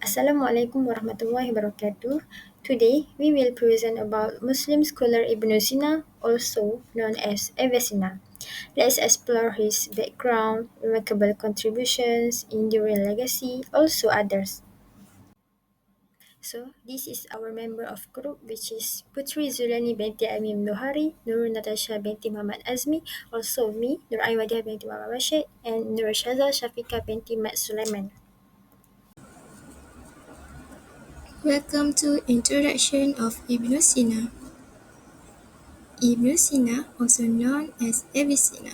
Assalamualaikum warahmatullahi wabarakatuh. Today we will present about Muslim scholar Ibn Sina, also known as Avicenna. Let's explore his background, remarkable contributions, enduring legacy, also others. So this is our member of group, which is Putri Zulani binti Amim Nuhari, Nur Natasha binti Muhammad Azmi, also me, Nur Aiwadia binti Muhammad Rashid, and Nur Shaza Shafika binti Mat Sulaiman. Welcome to Introduction of Ibn Sina. Ibn Sina, also known as Avicenna,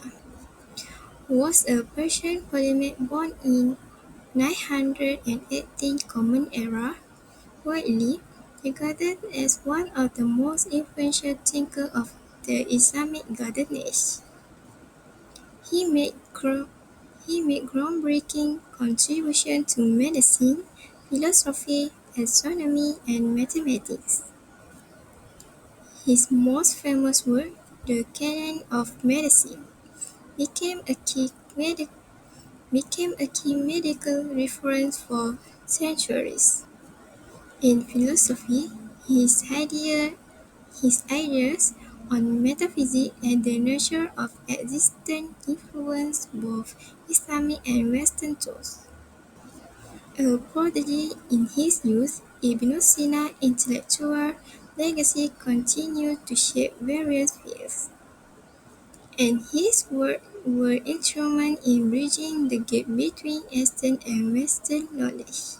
was a Persian polymath born in 918 Common Era, widely regarded as one of the most influential thinkers of the Islamic Golden Age. He made, gro- he made groundbreaking contributions to medicine, philosophy, astronomy, and mathematics. His most famous work, The Canon of Medicine, became a key medical reference for centuries. In philosophy, his ideas on metaphysics and the nature of existence influenced both Islamic and Western thought. A prodigy in his youth, Ibn Sina's intellectual legacy continued to shape various fields, and his work were instrumental in bridging the gap between Eastern and Western knowledge.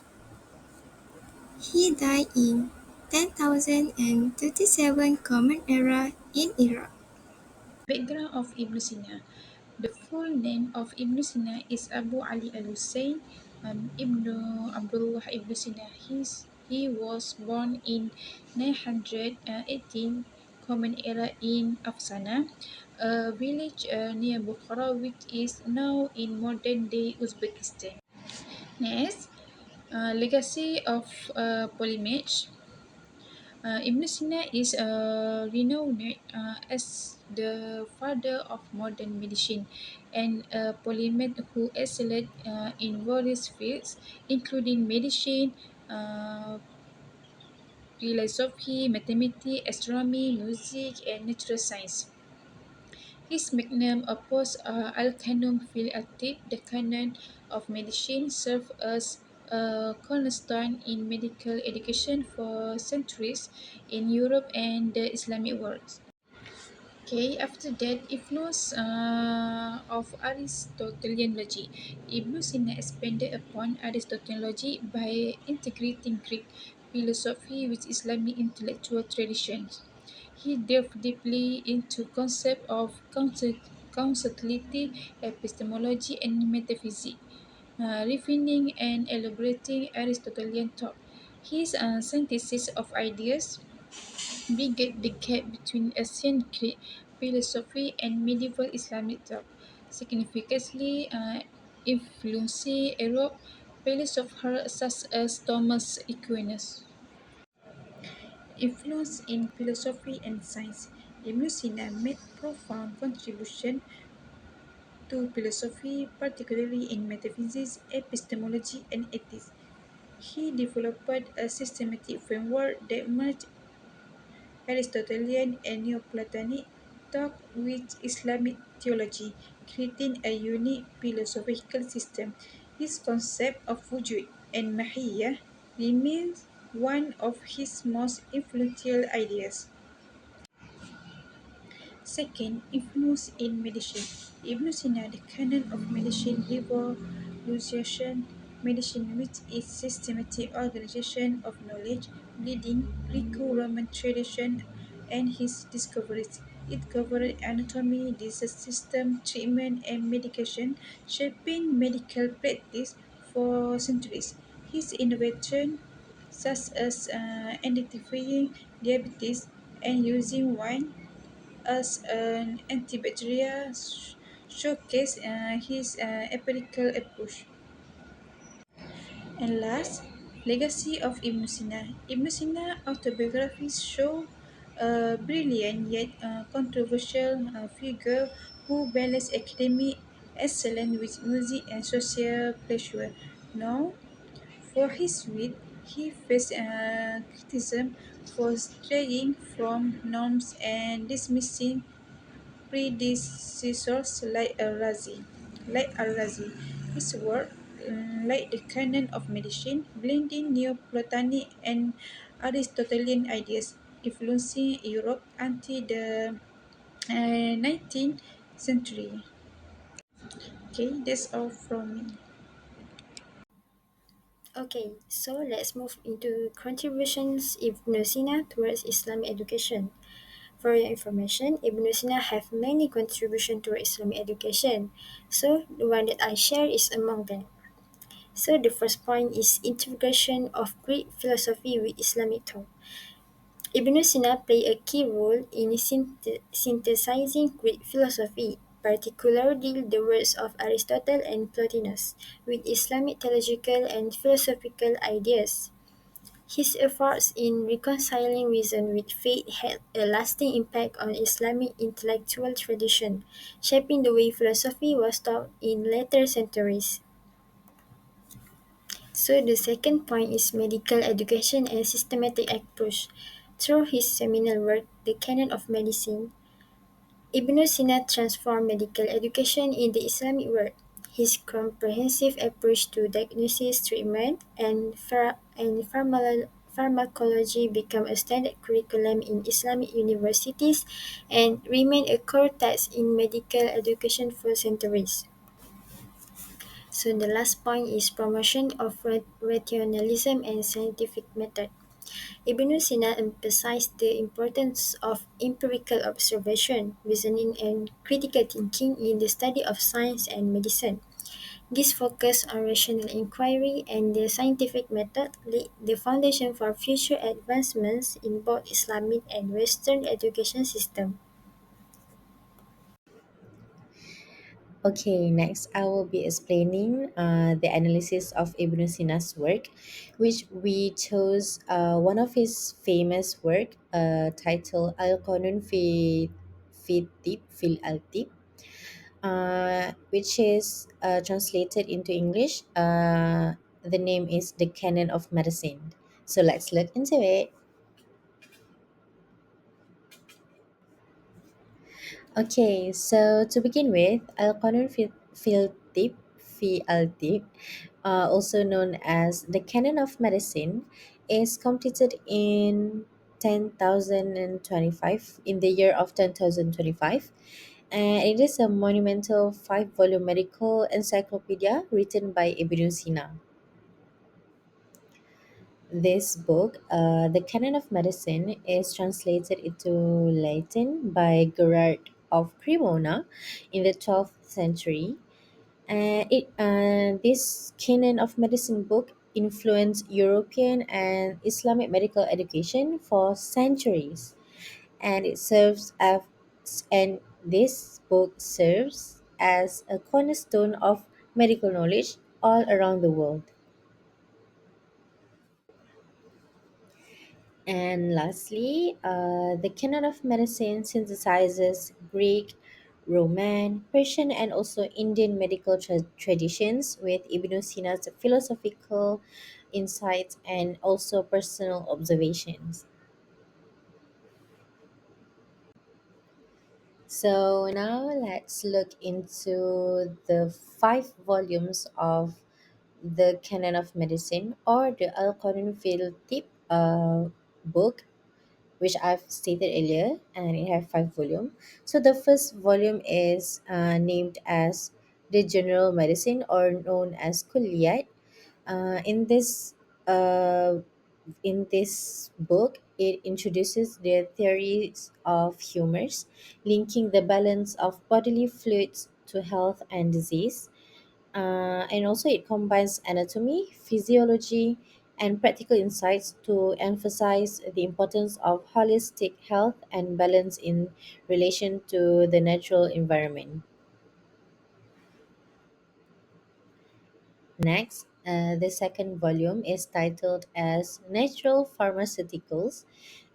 He died in 1037 Common Era in Iraq. Background of Ibn Sina. The full name of Ibn Sina is Abu Ali al-Hussein Ibn Abdullah Ibn Sina. He was born in 918 Common Era in Afsana, a village near Bukhara, which is now in modern-day Uzbekistan. Next, legacy of Polymath. Ibn Sina is renowned as the father of modern medicine and a polymath who excelled in various fields, including medicine, uh, philosophy, mathematics, astronomy, music, and natural science. His magnum opus, Al-Kanum fil Atib, the canon of medicine, served as a cornerstone in medical education for centuries in Europe and the Islamic world. Okay, after that, influence of Aristotelian logic. Ibn Sina expanded upon Aristotelian by integrating Greek philosophy with Islamic intellectual traditions. He delved deeply into concepts of causality, epistemology, and metaphysics, refining and elaborating Aristotelian thought. His synthesis of ideas bridged the gap between ancient Greek philosophy and medieval Islamic thought, significantly influencing Europe philosophers such as Thomas Aquinas. Influence in philosophy and science. Ibn Sina made profound contribution to philosophy, particularly in metaphysics, epistemology, and ethics. He developed a systematic framework that merged Aristotelian and Neoplatonic thought with Islamic theology, creating a unique philosophical system. His concept of wujud and mahiyya remains one of his most influential ideas. Second, influence in medicine. Ibn Sina, the canon of medicine, revolutionized medicine with its systematic organization of knowledge, leading Greco-Roman tradition and his discoveries. It covered anatomy, disease system, treatment, and medication, shaping medical practice for centuries. His innovation, such as identifying diabetes and using wine as an antibacterial showcase his empirical approach. And last, legacy of Ibn Sina. Ibn Sina autobiographies show a brilliant yet controversial figure who balanced academic excellence with music and social pleasure. Now, For his wit, he faced criticism for straying from norms and dismissing predecessors Like Al-Razi, his work, like the canon of medicine, blending Neoplatonic and Aristotelian ideas, influencing Europe until the 19th century. Okay, that's all from me. Okay, so let's move into contributions Ibn Sina towards Islamic education. For your information, Ibn Sina have many contributions to Islamic education. So the one that I share is among them. So the first point is integration of Greek philosophy with Islamic thought. Ibn Sina played a key role in synthesizing Greek philosophy, particularly the works of Aristotle and Plotinus, with Islamic theological and philosophical ideas. His efforts in reconciling reason with faith had a lasting impact on Islamic intellectual tradition, shaping the way philosophy was taught in later centuries. So the second point is medical education and systematic approach. Through his seminal work, The Canon of Medicine, Ibn Sina transformed medical education in the Islamic world. His comprehensive approach to diagnosis, treatment, and pharmacology became a standard curriculum in Islamic universities and remained a core text in medical education for centuries. So the last point is promotion of rationalism and scientific method. Ibn Sina emphasized the importance of empirical observation, reasoning, and critical thinking in the study of science and medicine. This focus on rational inquiry and the scientific method laid the foundation for future advancements in both Islamic and Western education system. Okay, next I will be explaining the analysis of Ibn Sina's work, which we chose one of his famous work titled Al-Qanun fi Tib fil Al-Tib, which is translated into English. The name is The Canon of Medicine. So let's look into it. Okay, so to begin with, Al-Qanun fi Al-Tib, also known as the Canon of Medicine, is completed in 10,025 in the year of 10,025, and it is a monumental five-volume medical encyclopedia written by Ibn Sina. This book, The Canon of Medicine, is translated into Latin by Gerard of Cremona in the 12th century. This Canon of Medicine book influenced European and Islamic medical education for centuries, and and this book serves as a cornerstone of medical knowledge all around the world. And lastly, the canon of medicine synthesizes Greek, Roman, Persian, and also Indian medical traditions with Ibn Sina's philosophical insights and also personal observations. So now let's look into the five volumes of the Canon of Medicine or the Al Qanun fil Tib book, which I've stated earlier, and it has five volumes. So the first volume is named as the General Medicine, or known as Kulliyat. Uh, in this uh, in this book, it introduces the theories of humors, linking the balance of bodily fluids to health and disease, and also it combines anatomy, physiology, and practical insights to emphasize the importance of holistic health and balance in relation to the natural environment. Next, the second volume is titled as Natural Pharmaceuticals,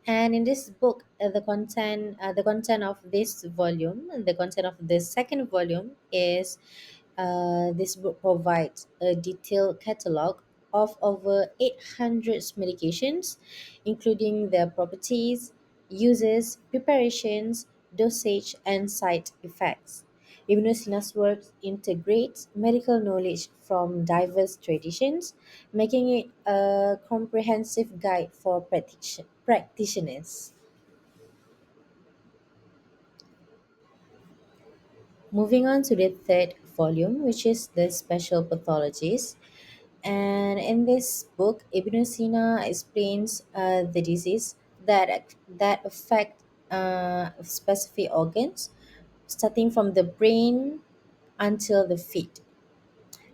and in this book, the content of this volume, the content of the second volume is this book provides a detailed catalog of over 800 medications, including their properties, uses, preparations, dosage, and side effects. Ibn Sina's work integrates medical knowledge from diverse traditions, making it a comprehensive guide for practitioners. Moving on to the third volume, which is the Special Pathologies. And in this book, Ibn Sina explains the disease that affect specific organs, starting from the brain until the feet.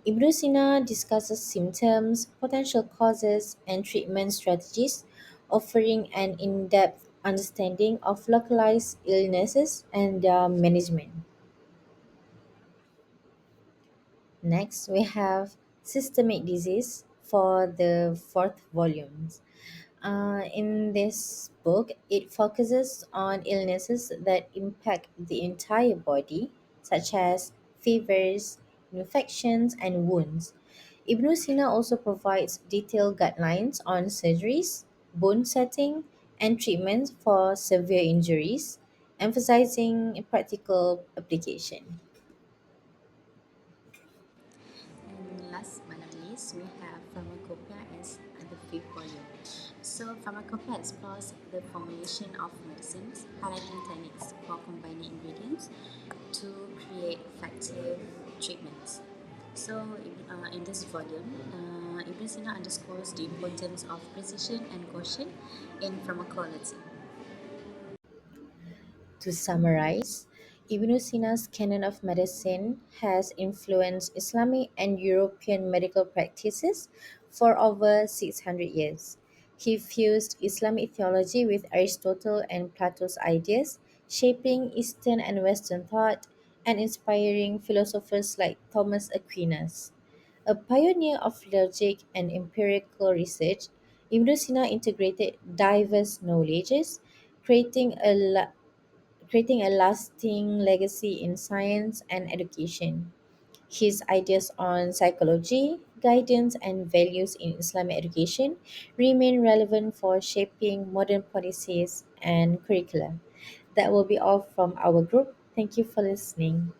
Ibn Sina discusses symptoms, potential causes, and treatment strategies, offering an in-depth understanding of localized illnesses and their management. Next, we have Systemic Disease for the fourth volume. In this book, it focuses on illnesses that impact the entire body, such as fevers, infections, and wounds. Ibn Sina also provides detailed guidelines on surgeries, bone setting, and treatments for severe injuries, emphasizing practical application. And last but not least, we have Pharmacopoeia as the fifth volume. So, Pharmacopoeia explores the formulation of medicines, highlighting techniques for combining ingredients to create effective treatments. So, in this volume, Ibn Sina underscores the importance of precision and caution in pharmacology. To summarize, Ibn Sina's canon of medicine has influenced Islamic and European medical practices for over 600 years. He fused Islamic theology with Aristotle and Plato's ideas, shaping Eastern and Western thought and inspiring philosophers like Thomas Aquinas. A pioneer of logic and empirical research, Ibn Sina integrated diverse knowledges, creating a lasting legacy in science and education. His ideas on psychology, guidance, and values in Islamic education remain relevant for shaping modern policies and curricula. That will be all from our group. Thank you for listening.